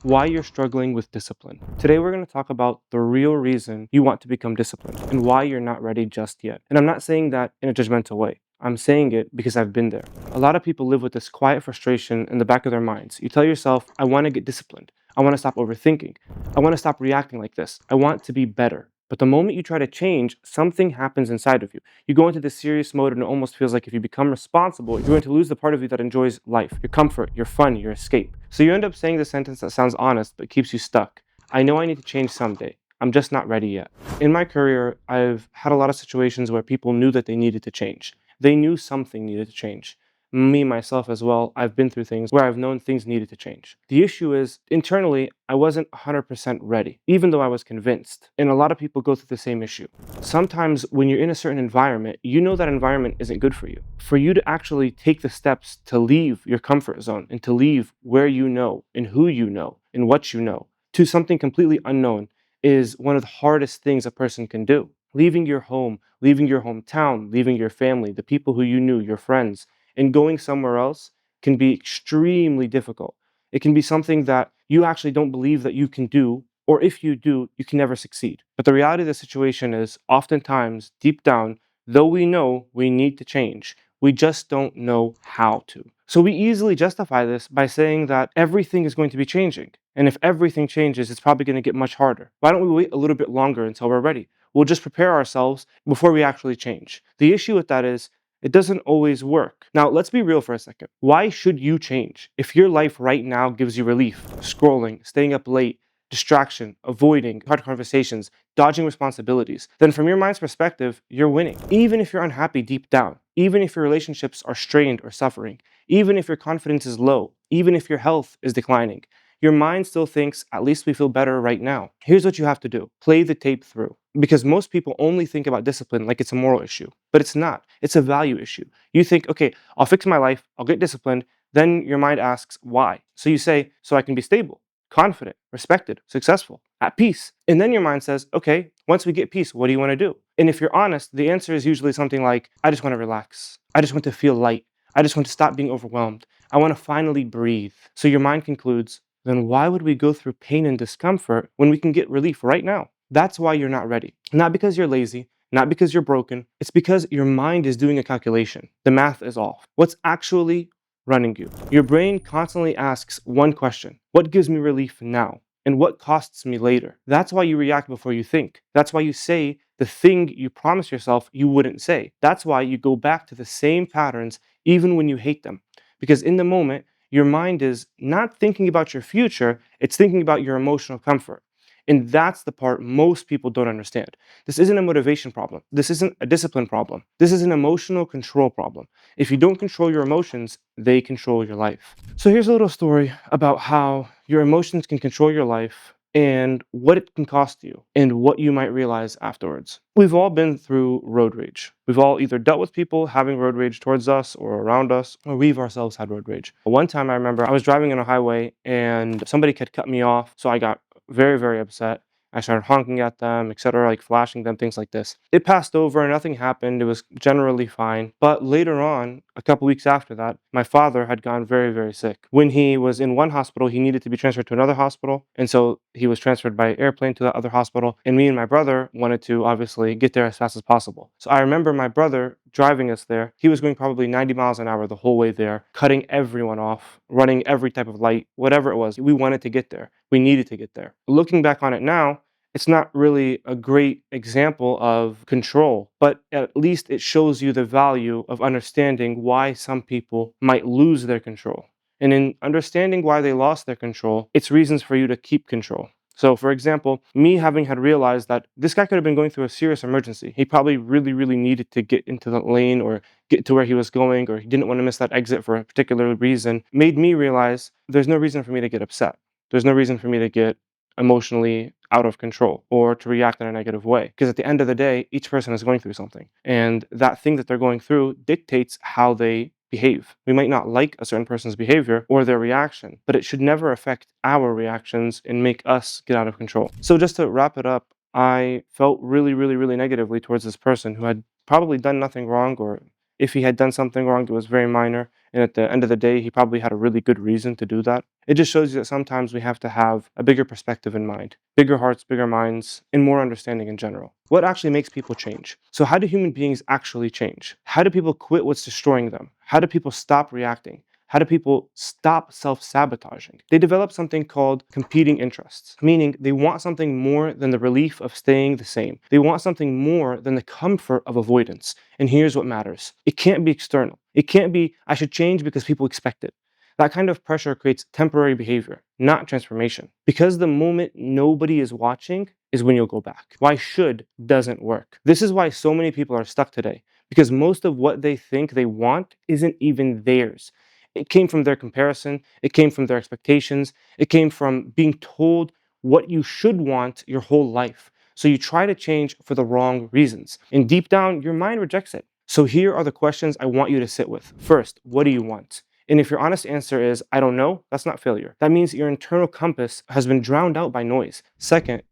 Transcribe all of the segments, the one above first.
why you're struggling with discipline. Today, we're going to talk about the real reason you want to become disciplined and why you're not ready just yet. And I'm not saying that in a judgmental way. I'm saying it because I've been there. A lot of people live with this quiet frustration in the back of their minds. You tell yourself, I want to get disciplined. I want to stop overthinking. I want to stop reacting like this. I want to be better. But the moment you try to change, something happens inside of you. You go into this serious mode and it almost feels like if you become responsible, you're going to lose the part of you that enjoys life, your comfort, your fun, your escape. So you end up saying the sentence that sounds honest but keeps you stuck. I know I need to change someday. I'm just not ready yet. In my career, I've had a lot of situations where people knew that they needed to change. They knew something needed to change. Me, myself as well, I've been through things where I've known things needed to change. The issue is, internally, I wasn't 100% ready, even though I was convinced. And a lot of people go through the same issue. Sometimes when you're in a certain environment, you know that environment isn't good for you. For you to actually take the steps to leave your comfort zone and to leave where you know and who you know and what you know to something completely unknown is one of the hardest things a person can do. Leaving your home, leaving your hometown, leaving your family, the people who you knew, your friends, and going somewhere else can be extremely difficult. It can be something that you actually don't believe that you can do, or if you do, you can never succeed. But the reality of the situation is, oftentimes, deep down, though we know we need to change, we just don't know how to. So we easily justify this by saying that everything is going to be changing. And if everything changes, it's probably going to get much harder. Why don't we wait a little bit longer until we're ready? We'll just prepare ourselves before we actually change. The issue with that is it doesn't always work. Now, let's be real for a second. Why should you change? If your life right now gives you relief, scrolling, staying up late, distraction, avoiding hard conversations, dodging responsibilities, then from your mind's perspective, you're winning. Even if you're unhappy deep down, even if your relationships are strained or suffering, even if your confidence is low, even if your health is declining, your mind still thinks, at least we feel better right now. Here's what you have to do. Play the tape through. Because most people only think about discipline like it's a moral issue, but it's not. It's a value issue. You think, okay, I'll fix my life, I'll get disciplined. Then your mind asks, why? So you say, so I can be stable, confident, respected, successful, at peace. And then your mind says, okay, once we get peace, what do you want to do? And if you're honest, the answer is usually something like, I just want to relax. I just want to feel light. I just want to stop being overwhelmed. I want to finally breathe. So your mind concludes, then why would we go through pain and discomfort when we can get relief right now? That's why you're not ready. Not because you're lazy, not because you're broken. It's because your mind is doing a calculation. The math is off. What's actually running you? Your brain constantly asks one question: what gives me relief now? And what costs me later? That's why you react before you think. That's why you say the thing you promised yourself you wouldn't say. That's why you go back to the same patterns even when you hate them. Because in the moment, your mind is not thinking about your future, it's thinking about your emotional comfort. And that's the part most people don't understand. This isn't a motivation problem. This isn't a discipline problem. This is an emotional control problem. If you don't control your emotions, they control your life. So here's a little story about how your emotions can control your life and what it can cost you and what you might realize afterwards. We've all been through road rage. We've all either dealt with people having road rage towards us or around us, or we've ourselves had road rage. One time I remember I was driving on a highway and somebody had cut me off, so I got very, very upset. I started honking at them, etc., like flashing them, things like this. It passed over, nothing happened. It was generally fine. But later on, a couple weeks after that, my father had gone very, very sick. When he was in one hospital, he needed to be transferred to another hospital. And so he was transferred by airplane to the other hospital. And me and my brother wanted to obviously get there as fast as possible. So I remember my brother driving us there. He was going probably 90 miles an hour the whole way there, cutting everyone off, running every type of light, whatever it was. We wanted to get there. We needed to get there. Looking back on it now, it's not really a great example of control, but at least it shows you the value of understanding why some people might lose their control. And in understanding why they lost their control, it's reasons for you to keep control. So, for example, me having had realized that this guy could have been going through a serious emergency. He probably really, really needed to get into the lane or get to where he was going, or he didn't want to miss that exit for a particular reason, made me realize there's no reason for me to get upset. There's no reason for me to get emotionally out of control or to react in a negative way. Because at the end of the day, each person is going through something. And that thing that they're going through dictates how they behave. We might not like a certain person's behavior or their reaction, but it should never affect our reactions and make us get out of control. So just to wrap it up, I felt really, really, really negatively towards this person who had probably done nothing wrong, or if he had done something wrong that was very minor, and at the end of the day, he probably had a really good reason to do that. It just shows you that sometimes we have to have a bigger perspective in mind, bigger hearts, bigger minds, and more understanding in general. What actually makes people change? So, how do human beings actually change? How do people quit what's destroying them? How do people stop reacting? How do people stop self sabotaging? They develop something called competing interests, meaning they want something more than the relief of staying the same. They want something more than the comfort of avoidance. And here's what matters: it can't be external. It can't be, I should change because people expect it. That kind of pressure creates temporary behavior, not transformation. Because the moment nobody is watching is when you'll go back. Why should doesn't work. This is why so many people are stuck today, because most of what they think they want isn't even theirs. It came from their comparison, it came from their expectations, it came from being told what you should want your whole life. So you try to change for the wrong reasons. And deep down, your mind rejects it. So here are the questions I want you to sit with. First, what do you want? And if your honest answer is, I don't know, that's not failure. That means your internal compass has been drowned out by noise. Second,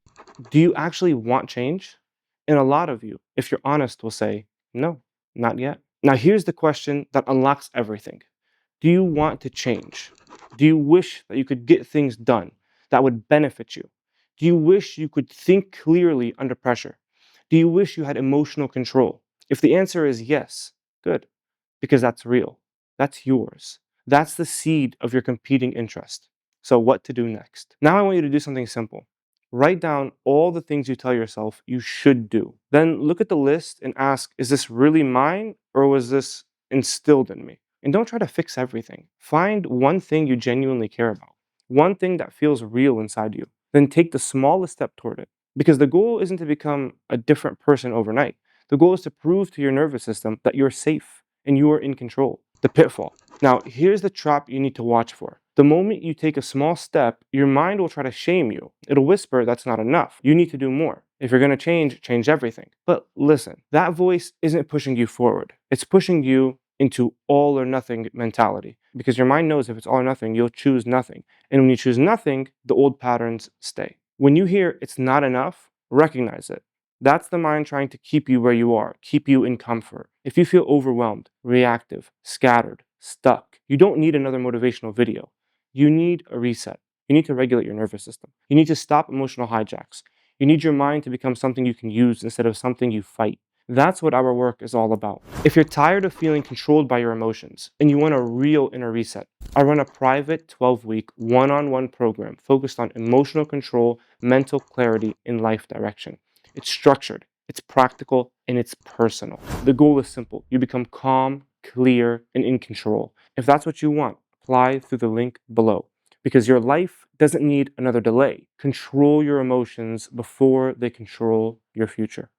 do you actually want change? And a lot of you, if you're honest, will say, no, not yet. Now, here's the question that unlocks everything. Do you want to change? Do you wish that you could get things done that would benefit you? Do you wish you could think clearly under pressure? Do you wish you had emotional control? If the answer is yes, good, because that's real. That's yours. That's the seed of your competing interest. So, what to do next? Now, I want you to do something simple. Write down all the things you tell yourself you should do. Then look at the list and ask, is this really mine or was this instilled in me? And don't try to fix everything. Find one thing you genuinely care about, one thing that feels real inside you. Then take the smallest step toward it. Because the goal isn't to become a different person overnight. The goal is to prove to your nervous system that you're safe and you are in control. The pitfall. Now, here's the trap you need to watch for. The moment you take a small step, your mind will try to shame you. It'll whisper that's not enough. You need to do more. If you're going to change everything. But listen, that voice isn't pushing you forward. It's pushing you into all or nothing mentality. Because your mind knows if it's all or nothing, you'll choose nothing. And when you choose nothing, the old patterns stay. When you hear it's not enough, recognize it. That's the mind trying to keep you where you are, keep you in comfort. If you feel overwhelmed, reactive, scattered, stuck, you don't need another motivational video. You need a reset. You need to regulate your nervous system. You need to stop emotional hijacks. You need your mind to become something you can use instead of something you fight. That's what our work is all about. If you're tired of feeling controlled by your emotions and you want a real inner reset, I run a private 12-week one-on-one program focused on emotional control, mental clarity, and life direction. It's structured, it's practical, and it's personal. The goal is simple. You become calm, clear, and in control. If that's what you want, apply through the link below. Because your life doesn't need another delay. Control your emotions before they control your future.